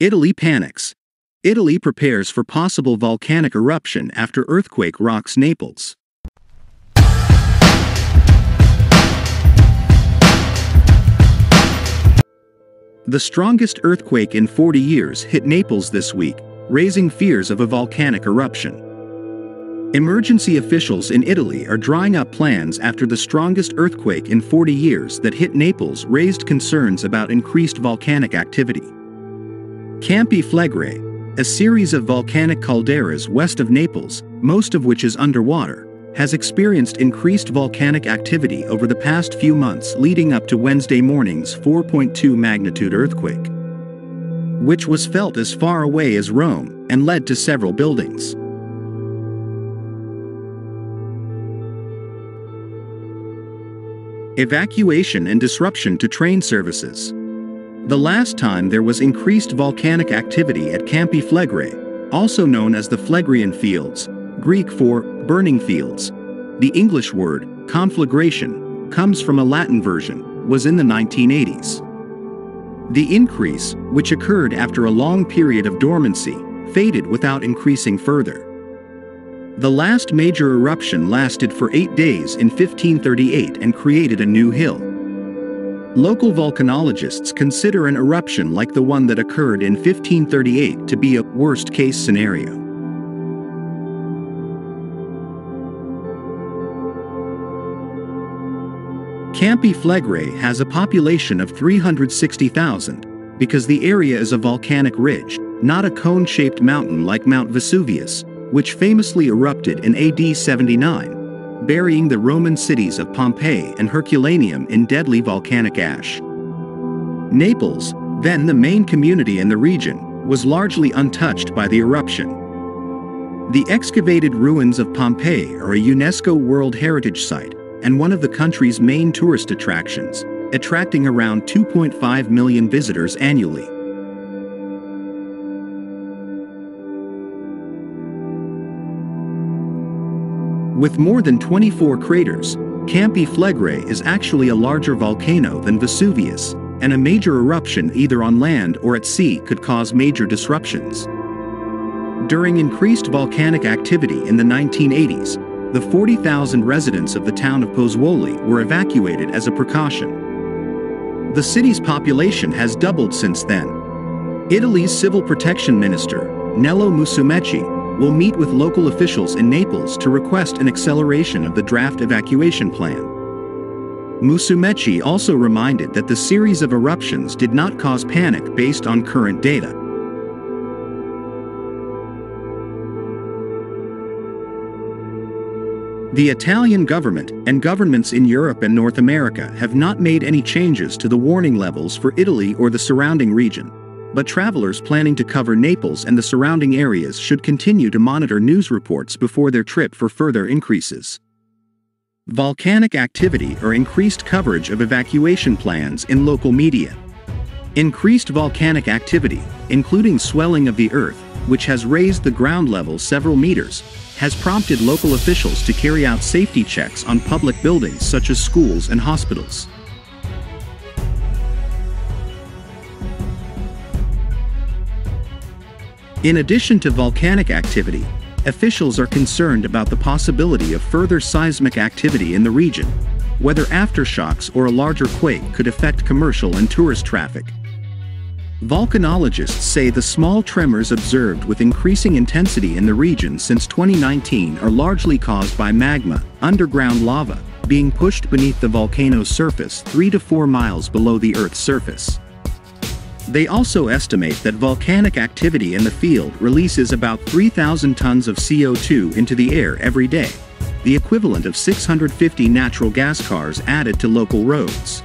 Italy panics. Italy prepares for possible volcanic eruption after earthquake rocks Naples. The strongest earthquake in 40 years hit Naples this week, raising fears of a volcanic eruption. Emergency officials in Italy are drawing up plans after the strongest earthquake in 40 years that hit Naples raised concerns about increased volcanic activity. Campi Flegrei, a series of volcanic calderas west of Naples, most of which is underwater, has experienced increased volcanic activity over the past few months leading up to Wednesday morning's 4.2 magnitude earthquake, which was felt as far away as Rome and led to several buildings. Evacuation and disruption to train services. The last time there was increased volcanic activity at Campi Flegrei, also known as the Phlegrean Fields, Greek for burning fields. The English word, conflagration, comes from a Latin version, was in the 1980s. The increase, which occurred after a long period of dormancy, faded without increasing further. The last major eruption lasted for 8 days in 1538 and created a new hill. Local volcanologists consider an eruption like the one that occurred in 1538 to be a worst-case scenario. Campi Flegrei has a population of 360,000 because the area is a volcanic ridge, not a cone-shaped mountain like Mount Vesuvius, which famously erupted in AD 79, burying the Roman cities of Pompeii and Herculaneum in deadly volcanic ash. Naples, then the main community in the region, was largely untouched by the eruption. The excavated ruins of Pompeii are a UNESCO World Heritage Site and one of the country's main tourist attractions, attracting around 2.5 million visitors annually. With more than 24 craters, Campi Flegrei is actually a larger volcano than Vesuvius, and a major eruption either on land or at sea could cause major disruptions. During increased volcanic activity in the 1980s, the 40,000 residents of the town of Pozzuoli were evacuated as a precaution. The city's population has doubled since then. Italy's civil protection minister, Nello Musumeci, will meet with local officials in Naples to request an acceleration of the draft evacuation plan. Musumeci also reminded that the series of eruptions did not cause panic based on current data. The Italian government and governments in Europe and North America have not made any changes to the warning levels for Italy or the surrounding region, but travelers planning to cover Naples and the surrounding areas should continue to monitor news reports before their trip for further increases. Volcanic activity or increased coverage of evacuation plans in local media. Increased volcanic activity, including swelling of the earth, which has raised the ground level several meters, has prompted local officials to carry out safety checks on public buildings such as schools and hospitals. In addition to volcanic activity, officials are concerned about the possibility of further seismic activity in the region, whether aftershocks or a larger quake could affect commercial and tourist traffic. Volcanologists say the small tremors observed with increasing intensity in the region since 2019 are largely caused by magma, underground lava, being pushed beneath the volcano's surface 3 to 4 miles below the Earth's surface. They also estimate that volcanic activity in the field releases about 3,000 tons of CO2 into the air every day, the equivalent of 650 natural gas cars added to local roads.